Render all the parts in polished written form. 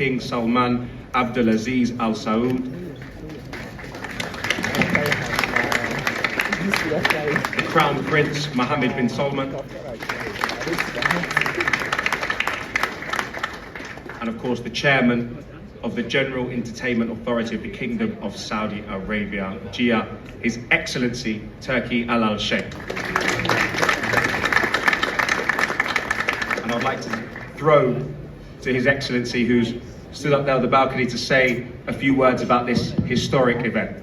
King Salman Abdulaziz Al Saud, the Crown Prince Mohammed bin Salman, and of course the Chairman of the General Entertainment Authority of the Kingdom of Saudi Arabia, Jia, His Excellency Turki Al Sheikh. And I'd like to throw to His Excellency, who's stood up there on the balcony, to say a few words about this historic event.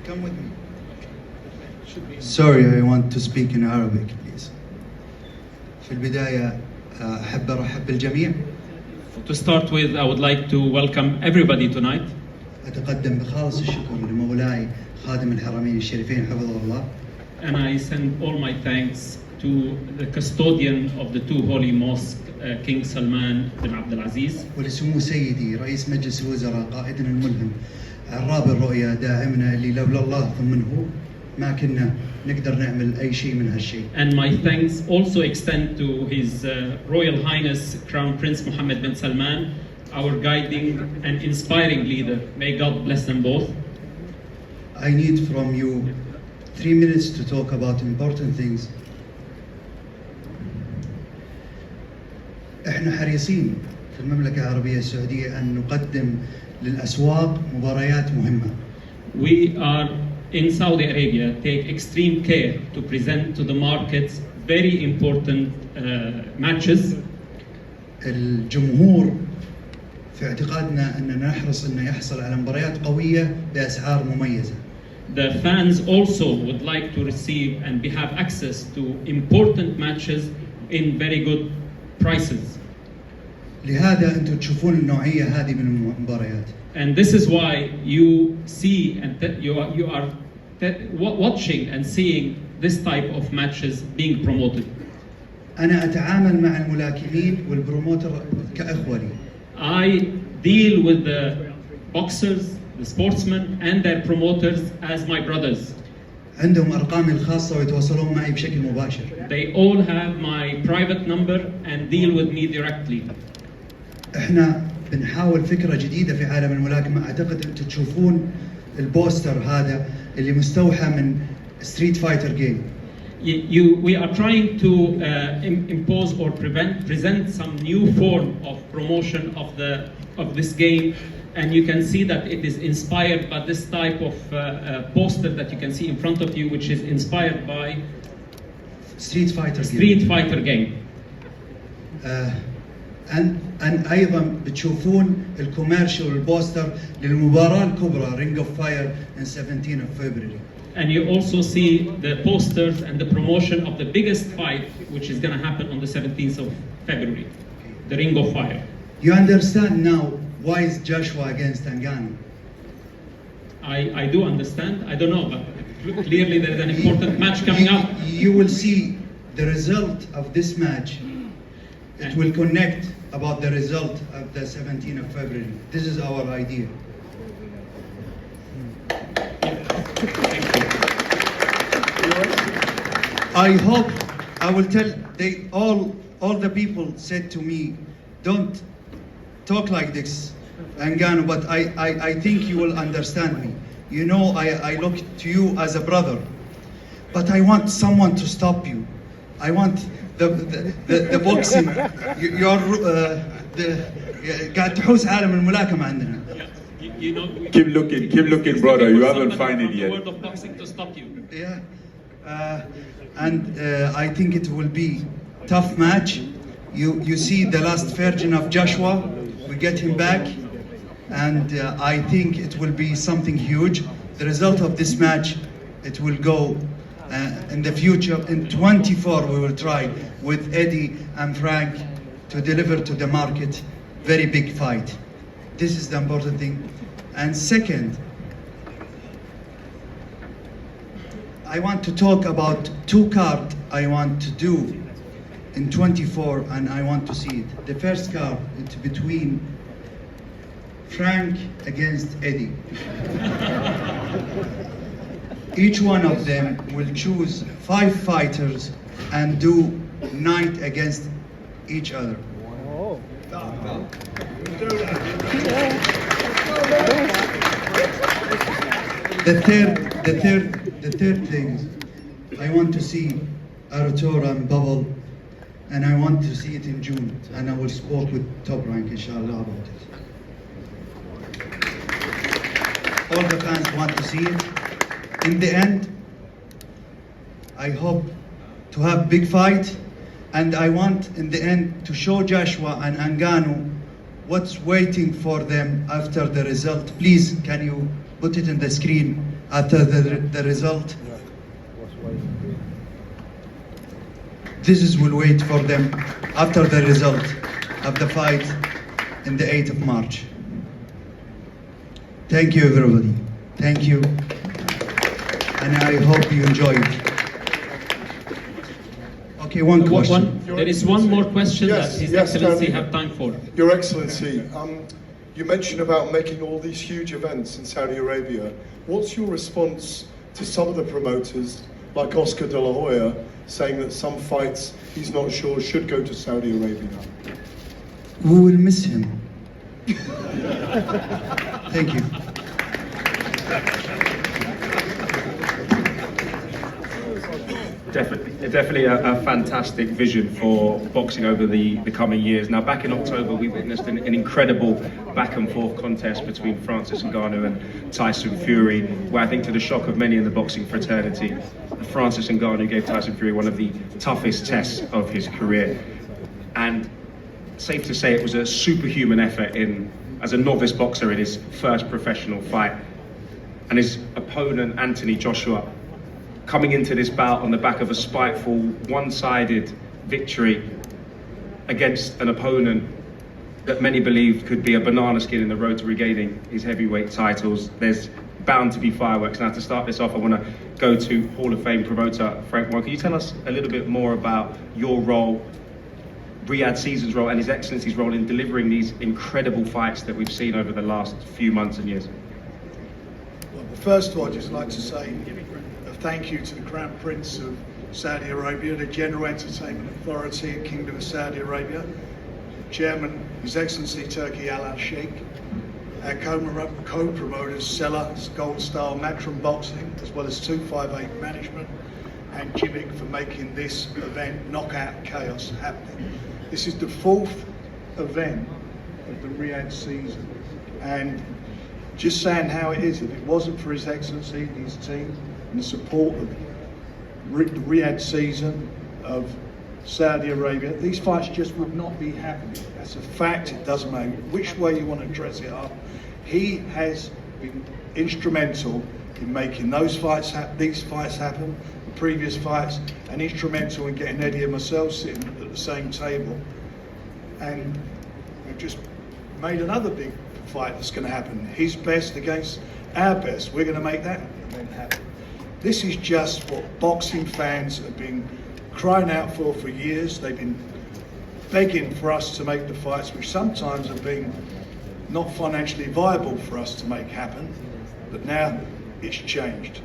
Come with me. Sorry, I want to speak in Arabic, please. في البداية أحب أرحب بالجميع. To start with, I would like to welcome everybody tonight. أتقدم بخالص الشكر لمولاي خادم الحرمين الشريفين حفظه الله. And I send all my thanks to the custodian of the two holy mosques, King Salman bin Abdulaziz. ولسمو سيدي رئيس مجلس الوزراء قائدنا الملهم عراب الرؤيا داعمنا اللي لولا الله ثم ما كنا نقدر نعمل أي شيء من هالشيء. And my thanks also extend to His Royal Highness Crown Prince Mohammed bin Salman, our guiding and inspiring leader. May God bless them both. I need from you 3 minutes to talk about important things. احنا حريصين في المملكة العربية السعودية أن نقدم للأسواق مباريات مهمة. We are in Saudi Arabia take extreme care to present to the markets very important matches. الجمهور في اعتقادنا أننا نحرص أنه يحصل على مباريات قوية بأسعار مميزة. The fans also would like to receive and have access to important matches in very good prices. لهذا أنتم تشوفون النوعية هذه من المباريات. And this is why you see and you are watching and seeing this type of matches being promoted. أنا أتعامل مع الملاكمين والبروموتر كأخوة لي. I deal with the boxers, the sportsmen and their promoters as my brothers. عندهم أرقامي الخاصة ويتواصلون معي بشكل مباشر. They all have my private number and deal with me directly. احنا بنحاول فكرة جديدة في عالم الملاكمة. أعتقد أنتم تشوفون البوستر هذا اللي مستوحى من ستريت فايتر جيم. We are trying to impose or present some new form of promotion of this game, and you can see that it is inspired by this type of poster that you can see in front of you, which is inspired by Street Fighter game. أن أيضا بتشوفون الكوميرشال والبوستر للمباراة الكبرى Ring of Fire in 17 of February. And you also see the posters and the promotion of the biggest fight, which is going to happen on the 17th of February, the Ring of Fire. You understand now why is Joshua against Ngannou? I do understand. I don't know, but clearly there is an important match coming up. You will see the result of this match. It will connect about the result of the 17th of February. This is our idea. I hope I will tell all the people said to me, don't talk like this, Ngannou, but I think you will understand me. You know, I look to you as a brother, but I want someone to stop you. I want the boxing. قاعد تحوس عالم الملاكمة عندنا. You know, keep looking, brother. You haven't found it yet. The word of boxing to stop you. Yeah, and I think it will be tough match. You see the last virgin of Joshua. We get him back, and I think it will be something huge. The result of this match, it will go in the future. In 24, we will try with Eddie and Frank to deliver to the market very big fight. This is the important thing. And second, I want to talk about two cards I want to do in 24, and I want to see it. The first card, it's between Frank against Eddie. Each one of them will choose 5 fighters and do night against each other. The third thing is, I want to see Aratora and Bubble, and I want to see it in June, and I will spoke with Top Rank, inshallah, about it. All the fans want to see it. In the end, I hope to have big fight, and I want in the end to show Joshua and Ngannou what's waiting for them after the result. Please, can you put it in the screen after the result? This is will wait for them after the result of the fight in the 8th of March. Thank you, everybody. Thank you. And I hope you enjoyed. Okay, one question. There is one more question Yes, that His yes, Excellency Tony. have time for. Your Excellency, you mentioned about making all these huge events in Saudi Arabia. What's your response to some of the promoters, like Oscar de la Hoya, saying that some fights he's not sure should go to Saudi Arabia? We will miss him. Thank you. Definitely a fantastic vision for boxing over the coming years. Now, back in October, we witnessed an incredible back and forth contest between Francis Ngannou and Tyson Fury, where I think to the shock of many in the boxing fraternity, Francis Ngannou gave Tyson Fury one of the toughest tests of his career. And safe to say it was a superhuman effort as a novice boxer in his first professional fight. And his opponent, anthonyjoshua, coming into this bout on the back of a spiteful, one-sided victory against an opponent that many believed could be a banana skin in the road to regaining his heavyweight titles. There's bound to be fireworks. Now, to start this off, I want to go to Hall of Fame promoter frankwarren. Can you tell us a little bit more about your role, Riyadh Season's role, and His Excellency's role in delivering these incredible fights that we've seen over the last few months and years? Well, first of all, I'd just like to say a thank you to the Crown Prince of Saudi Arabia, the General Entertainment Authority and Kingdom of Saudi Arabia, Chairman, His Excellency Turki Al Sheikh, our co-promoters, Sella, Gold Star, Matron Boxing, as well as 258 Management and Jimmick for making this event, Knockout Chaos, happening. This is the 4th event of the Riyadh season, and just saying how it is, if it wasn't for His Excellency and his team and the support of the Riyadh season of Saudi Arabia, these fights just would not be happening. That's a fact. It doesn't matter which way you want to dress it up. He has been instrumental in making those fights these fights happen, the previous fights, and instrumental in getting Eddie and myself sitting at the same table. And we've just made another big fight that's going to happen. His best against our best. We're going to make that event happen. This is just what boxing fans have been crying out for years. They've been begging for us to make the fights, which sometimes have been not financially viable for us to make happen, but now it's changed.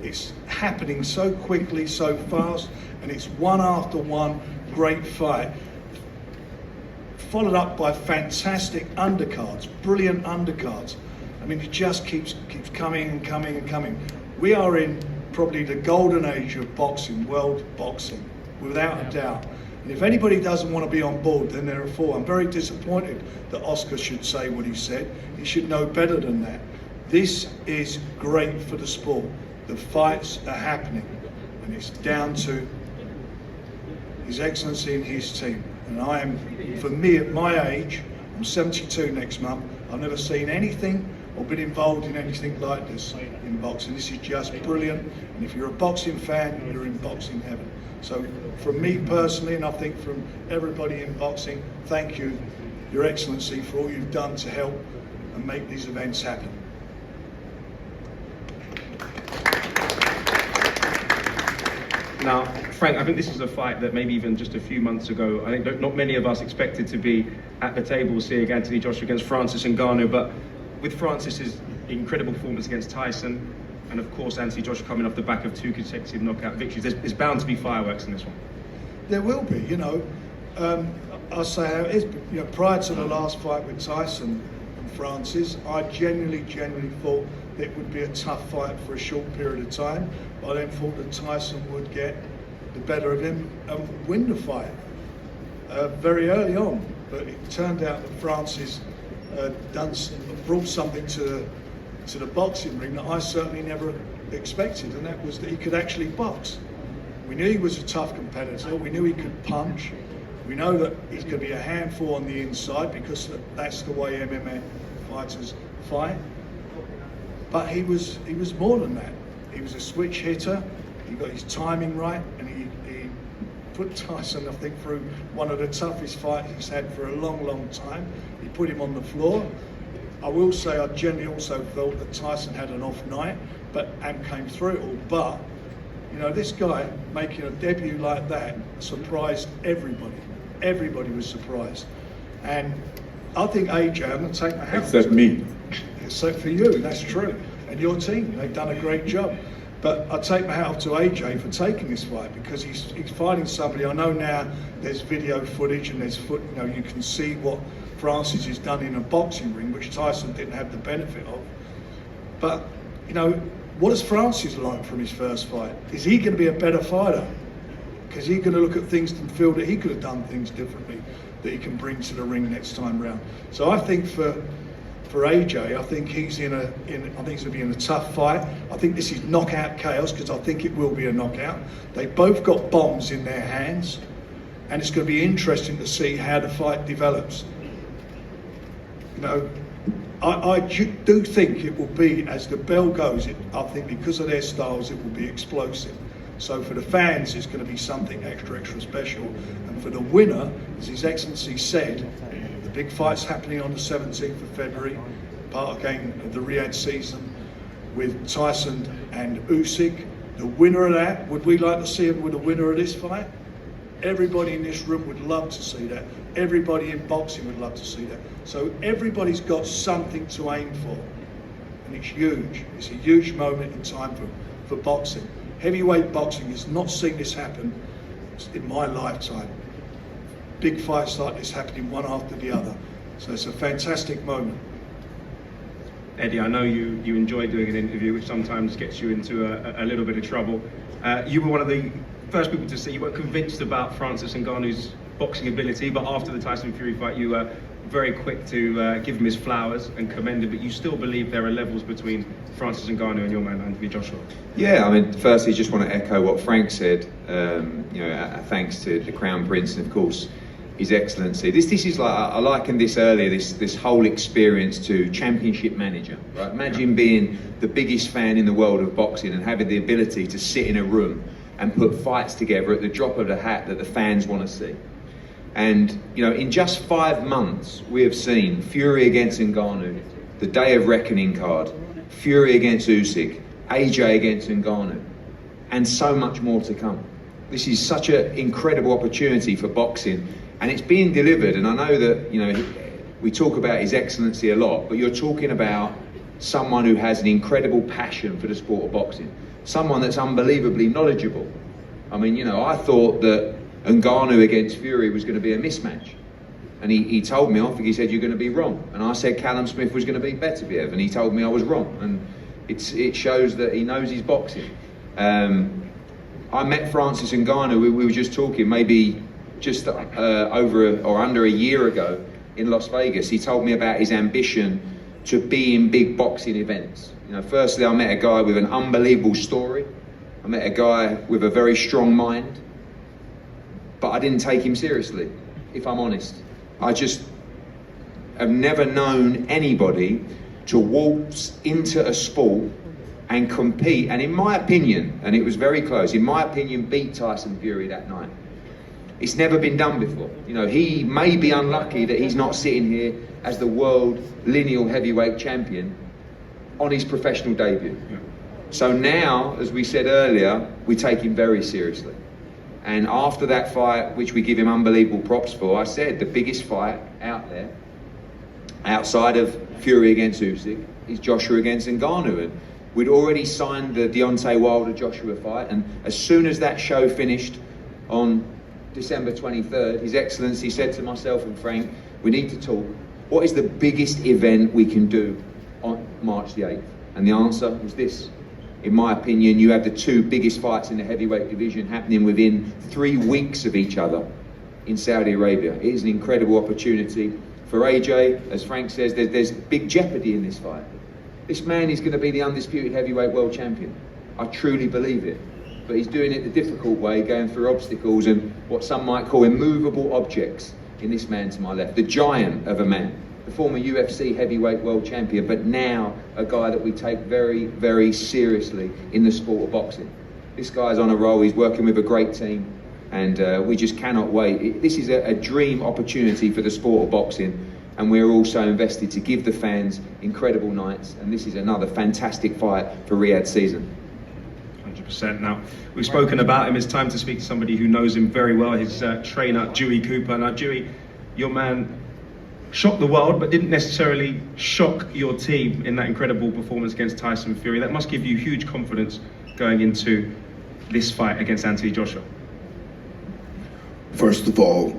It's happening so quickly, so fast, and it's one after one great fight, followed up by fantastic undercards, brilliant undercards. I mean, it just keeps coming and coming and coming. We are in probably the golden age of boxing, world boxing, without a doubt. And if anybody doesn't want to be on board, then they're a fool. I'm very disappointed that Oscar should say what he said. He should know better than that. This is great for the sport. The fights are happening, and it's down to His Excellency and his team. And I am, for me at my age, I'm 72 next month, I've never seen anything or been involved in anything like this in boxing. This is just brilliant, and if you're a boxing fan, you're in boxing heaven. So from me personally, and I think from everybody in boxing, thank you, Your Excellency, for all you've done to help and make these events happen. Now, Frank, I think this is a fight that maybe even just a few months ago, I think not many of us expected to be at the table seeing anthonyjoshua against Francis Ngannou, but with Francis's incredible performance against Tyson, and of course anthonyjoshua coming off the back of 2 consecutive knockout victories, there's bound to be fireworks in this one. there will be, you know. I'll say how it is. You know, prior to the last fight with Tyson and Francis, I genuinely thought it would be a tough fight for a short period of time. I then thought that Tyson would get the better of him and win the fight very early on. But it turned out that Francis brought something to the boxing ring that I certainly never expected, and that was that he could actually box. We knew he was a tough competitor. We knew he could punch. We know that he's going to be a handful on the inside because that's the way MMA fighters fight. But he was more than that. He was a switch hitter. He got his timing right, and he put Tyson, I think, through one of the toughest fights he's had for a long time. He put him on the floor. I will say I genuinely also felt that Tyson had an off night, and came through it all. But, you know, this guy making a debut like that surprised everybody. Everybody was surprised. And I think AJ, I'm going to take my hat off. Except me. So for you, that's true. And your team, they've done a great job. But I take my hat off to AJ for taking this fight, because he's fighting somebody. I know now there's video footage and you know, you can see what Francis has done in a boxing ring, which Tyson didn't have the benefit of. But, you know, what does Francis like from his first fight? Is he going to be a better fighter? Because he's going to look at things and feel that he could have done things differently that he can bring to the ring next time round. So I think for AJ, I think he's I think he's going to be in a tough fight. I think this is knockout chaos, because I think it will be a knockout. They both got bombs in their hands, and it's going to be interesting to see how the fight develops. You know, I do think it will be, as the bell goes, I think because of their styles, it will be explosive. So for the fans, it's going to be something extra special. And for the winner, as His Excellency said, the big fight's happening on the 17th of February, part again of the Riyadh season, with Tyson and Usyk. The winner of that, would we like to see him with the winner of this fight? Everybody in this room would love to see that. Everybody in boxing would love to see that. So everybody's got something to aim for. And it's huge. It's a huge moment in time for boxing. Heavyweight boxing has not seen this happen in my lifetime. Big fights like this happening one after the other. So it's a fantastic moment. Eddie, I know you enjoy doing an interview, which sometimes gets you into a little bit of trouble. You were one of the first people to say you weren't convinced about Francis Ngannou's boxing ability, but after the Tyson Fury fight, you were very quick to give him his flowers and commend him, but you still believe there are levels between Francis Ngannou and your man, Anthony Joshua. Yeah, I mean, firstly, just want to echo what Frank said, you know, thanks to the Crown Prince and, of course, His Excellency. This is like, I likened this earlier, this whole experience to championship manager, right? Imagine being the biggest fan in the world of boxing and having the ability to sit in a room and put fights together at the drop of the hat that the fans want to see. And, you know, in just 5 months, we have seen Fury against Ngannou, the Day of Reckoning card, Fury against Usyk, AJ against Ngannou, and so much more to come. This is such an incredible opportunity for boxing, and it's being delivered. And I know that, you know, we talk about His Excellency a lot, but you're talking about someone who has an incredible passion for the sport of boxing, someone that's unbelievably knowledgeable. I mean, you know, I thought that Ngannou against Fury was going to be a mismatch. And he told me, I think he said, you're going to be wrong. And I said Callum Smith was going to beat Beterbiev, and he told me I was wrong. And it shows that he knows his boxing. I met Francis Ngannou, we were just talking, maybe just under a year ago in Las Vegas. He told me about his ambition to be in big boxing events. You know, firstly, I met a guy with an unbelievable story. I met a guy with a very strong mind. But I didn't take him seriously, if I'm honest. I just have never known anybody to waltz into a sport and compete, and in my opinion, and it was very close, in my opinion, beat Tyson Fury that night. It's never been done before. You know, he may be unlucky that he's not sitting here as the world lineal heavyweight champion on his professional debut. So now, as we said earlier, we take him very seriously. And after that fight, which we give him unbelievable props for, I said the biggest fight out there, outside of Fury against Usyk, is Joshua against Ngannou. And we'd already signed the Deontay Wilder-Joshua fight, and as soon as that show finished on December 23rd, His Excellency said to myself and Frank, we need to talk. What is the biggest event we can do on March the 8th? And the answer was this. In my opinion, you have the two biggest fights in the heavyweight division happening within 3 weeks of each other in Saudi Arabia. It is an incredible opportunity. For AJ, as Frank says, there's big jeopardy in this fight. This man is going to be the undisputed heavyweight world champion. I truly believe it. But he's doing it the difficult way, going through obstacles and what some might call immovable objects in this man to my left. The giant of a man, the former UFC heavyweight world champion, but now a guy that we take very, very seriously in the sport of boxing. This guy's on a roll, he's working with a great team, and we just cannot wait. This is a dream opportunity for the sport of boxing, and we're also invested to give the fans incredible nights, and this is another fantastic fight for Riyadh's season. 100%. Now, we've spoken about him. It's time to speak to somebody who knows him very well, his trainer, Dewey Cooper. Now, Dewey, your man shocked the world, but didn't necessarily shock your team in that incredible performance against Tyson Fury. That must give you huge confidence going into this fight against Anthony Joshua. First of all,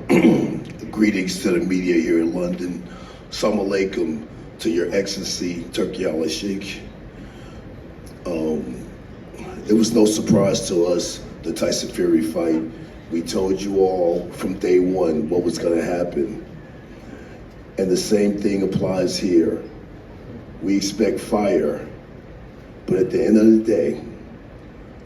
greetings to the media here in London. Assalamu alaikum to Your Excellency, Turki al-Sheikh. It was no surprise to us, the Tyson Fury fight. We told you all from day one what was going to happen. And the same thing applies here. We expect fire, but at the end of the day,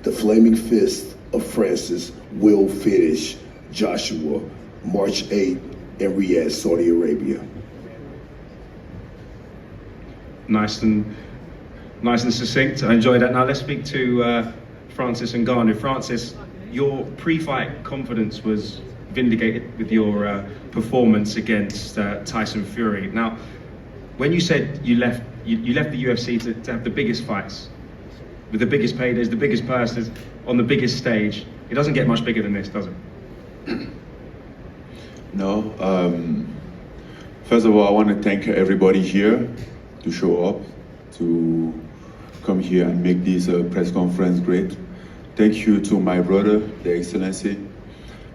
the flaming fist of Francis will finish Joshua March 8th in Riyadh, Saudi Arabia. Nice and succinct. I enjoyed that. Now let's speak to Francis Ngannou. Francis, your pre-fight confidence was vindicated with your performance against Tyson Fury. Now, when you said you left the UFC to have the biggest fights, with the biggest paydays, the biggest purses, on the biggest stage, it doesn't get much bigger than this, does it? No. First of all, I want to thank everybody here to show up, to come here and make this press conference great. Thank you to my brother, the Excellency,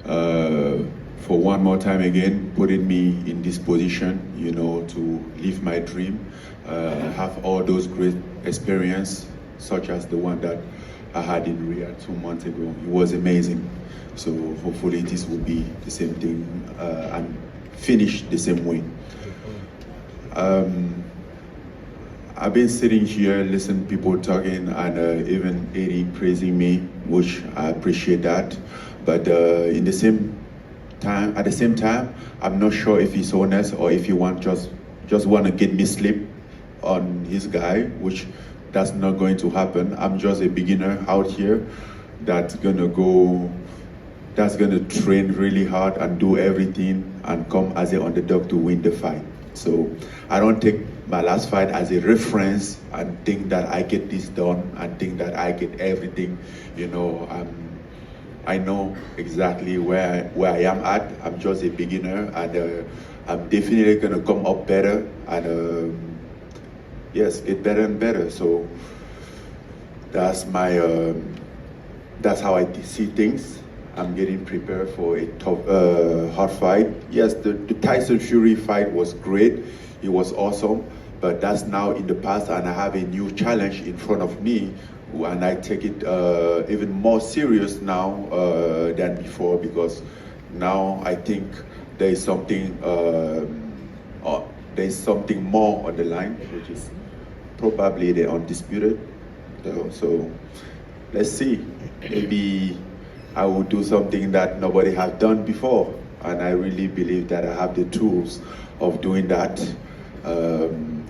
for one more time again putting me in this position, you know, to live my dream, have all those great experience, such as the one that I had in Riyadh 2 months ago. It was amazing. So hopefully this will be the same thing and finish the same way. I've been sitting here, listening to people talking, and even Eddie praising me, which I appreciate that. But at the same time, I'm not sure if he's honest or if he just want to get me sleep on his guy, which that's not going to happen. I'm just a beginner out here that's gonna train really hard and do everything and come as an underdog to win the fight. So I don't take my last fight as a reference and think that I get this done and think that I get everything. You know, I know exactly where I am at. I'm just a beginner, and I'm definitely gonna come up better and yes, get better and better. So that's how I see things. I'm getting prepared for a tough, hard fight. Yes, the Tyson Fury fight was great. It was awesome, but that's now in the past, and I have a new challenge in front of me, and I take it even more serious now than before, because now I think there's something more on the line, which is probably the undisputed. So let's see. Maybe I will do something that nobody has done before, and I really believe that I have the tools of doing that.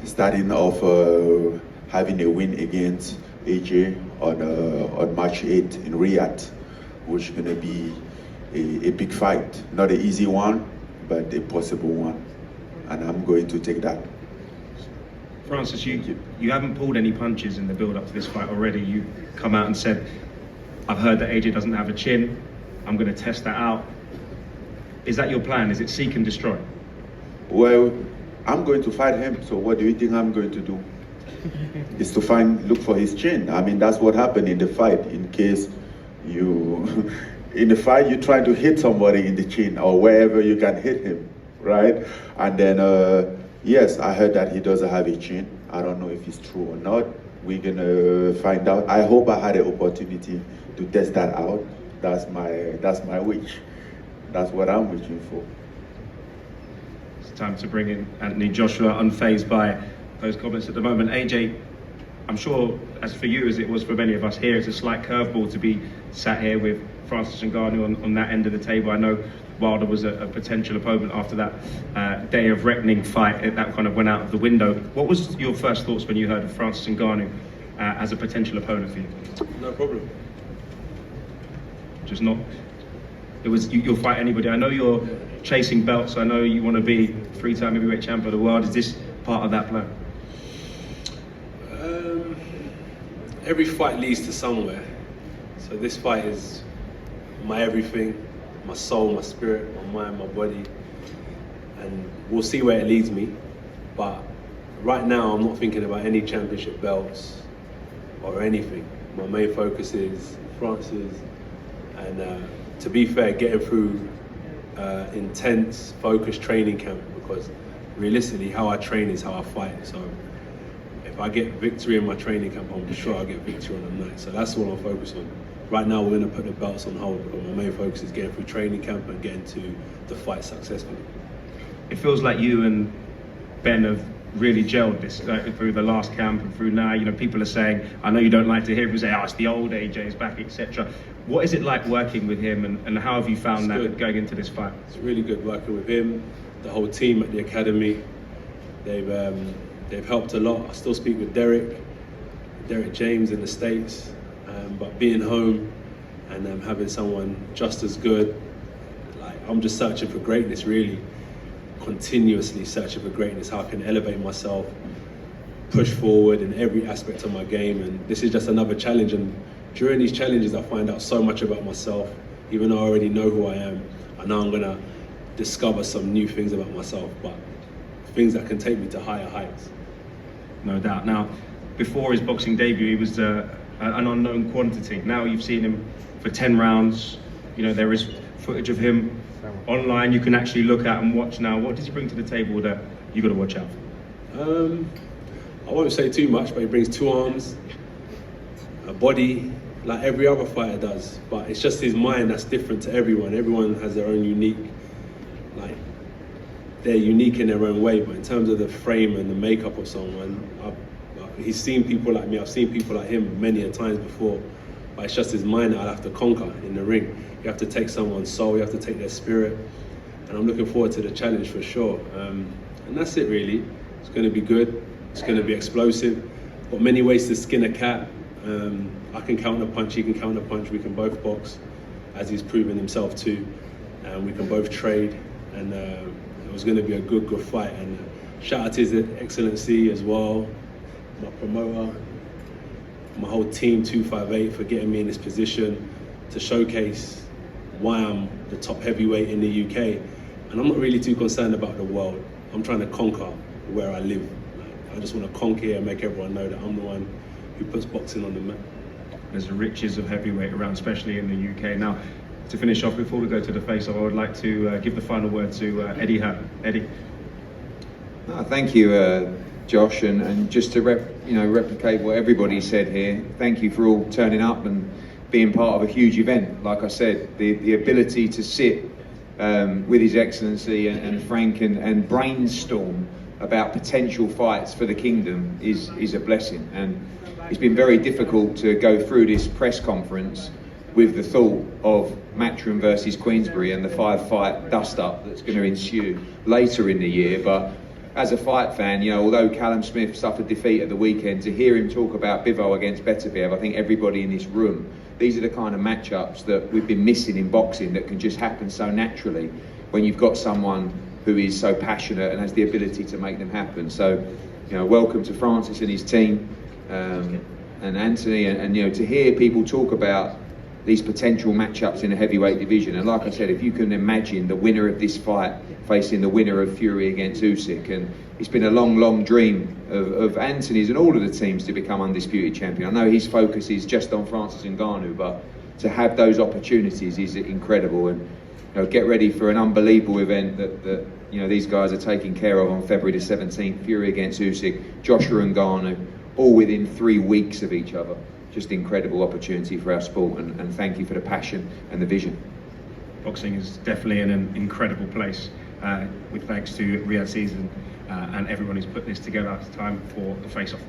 Starting off having a win against AJ on March 8th in Riyadh, which is going to be a big fight. Not an easy one, but a possible one, and I'm going to take that. Francis, you haven't pulled any punches in the build-up to this fight already. You come out and said, I've heard that AJ doesn't have a chin. I'm going to test that out. Is that your plan? Is it seek and destroy? Well, I'm going to fight him, so what do you think I'm going to do? Is to look for his chin. I mean, that's what happened in the fight, in case you in the fight, you're trying to hit somebody in the chin or wherever you can hit him, right? And then, yes, I heard that he doesn't have a chin. I don't know if it's true or not. We're gonna find out. I hope I had an opportunity to test that out. That's my wish. That's what I'm wishing for. It's time to bring in Anthony Joshua, unfazed by those comments at the moment. AJ, I'm sure, as for you as it was for many of us here, it's a slight curveball to be sat here with Francis Ngannou on that end of the table. I know Wilder was a potential opponent after that day of reckoning fight. That kind of went out of the window. What was your first thoughts when you heard of Francis Ngannou as a potential opponent for you? No problem. Just not. It was you'll fight anybody. I know you're chasing belts. I know you want to be 3-time heavyweight champion of the world. Is this part of that plan? Every fight leads to somewhere. So this fight is my everything, my soul, my spirit, my mind, my body. And we'll see where it leads me. But right now, I'm not thinking about any championship belts or anything. My main focus is Francis. And to be fair, getting through intense, focused training camp, because realistically, how I train is how I fight. So if I get victory in my training camp, I'm sure I'll get victory on the night. So that's what I'm focused on. Right now, we're going to put the belts on hold, because my main focus is getting through training camp and getting to the fight successfully. It feels like you and Ben have really gelled this through the last camp and through now. You know, people are saying, I know you don't like to hear people say, oh, it's the old AJ's back, etc. What is it like working with him, and how have you found that good. Going into this fight? It's really good working with him, the whole team at the academy. They've helped a lot. I still speak with Derek James in the States, but being home and having someone just as good, like, I'm just searching for greatness, really. Continuously searching for greatness, how I can elevate myself, push forward in every aspect of my game. And this is just another challenge, and during these challenges I find out so much about myself. Even though I already know who I am, I know I'm gonna discover some new things about myself, but things that can take me to higher heights. No doubt. Now, before his boxing debut, he was an unknown quantity. Now you've seen him for 10 rounds. You know, there is footage of him online you can actually look at and watch now. What does he bring to the table that you got to watch out for? I won't say too much, but he brings 2 arms, a body, like every other fighter does. But it's just his mind that's different to everyone. Everyone has their own unique, like, they're unique in their own way. But in terms of the frame and the makeup of someone, he's seen people like me, I've seen people like him many a times before. But it's just his mind that I'll have to conquer in the ring. You have to take someone's soul, you have to take their spirit. And I'm looking forward to the challenge for sure. And that's it really. It's going to be good. It's going to be explosive. Got many ways to skin a cat. I can counter punch, he can counter punch. We can both box, as he's proven himself too. And we can both trade. And it was going to be a good fight. And shout out to His Excellency as well, my promoter, my whole team 258 for getting me in this position to showcase why I'm the top heavyweight in the UK. And I'm not really too concerned about the world. I'm trying to conquer where I live. I just want to conquer and make everyone know that I'm the one who puts boxing on the map. There's the riches of heavyweight around, especially in the UK. Now, to finish off, before we go to the face-off, I would like to give the final word to Eddiehearn. Eddie. Thank you, Josh, and just to replicate what everybody said here, thank you for all turning up and being part of a huge event. Like I said, the ability to sit with His Excellency and Frank and brainstorm about potential fights for the kingdom is a blessing. And it's been very difficult to go through this press conference with the thought of Matchroom versus Queensberry and the 5-fight dust-up that's going to ensue later in the year. But as a fight fan, although Callum Smith suffered defeat at the weekend, to hear him talk about Bivol against Beterbiev, I think everybody in this room, these are the kind of matchups that we've been missing in boxing, that can just happen so naturally when you've got someone who is so passionate and has the ability to make them happen. So, welcome to Francis and his team, and Anthony, and to hear people talk about these potential matchups in the heavyweight division. And like I said, if you can imagine the winner of this fight facing the winner of Fury against Usyk, and it's been a long dream of Anthony's and all of the teams to become undisputed champion. I know his focus is just on Francis Ngannou, but to have those opportunities is incredible. And get ready for an unbelievable event that these guys are taking care of on February the 17th. Fury against Usyk, Joshua and Ngannou, all within 3 weeks of each other. Just incredible opportunity for our sport, and thank you for the passion and the vision. Boxing is definitely in an incredible place, with thanks to Riyadh Season and everyone who's put this together. It's time for the face-off.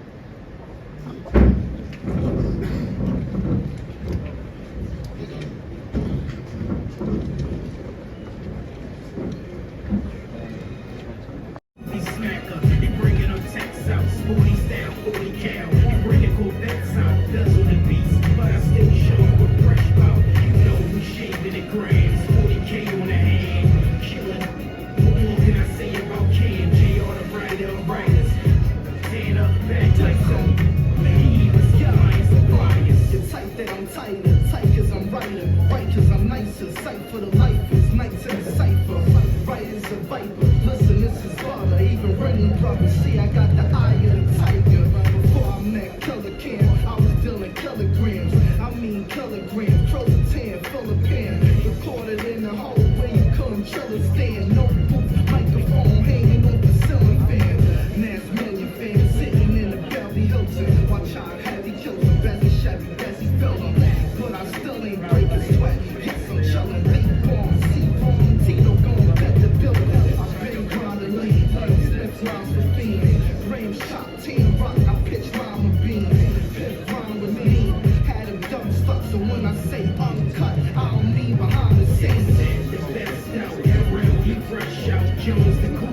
Jones the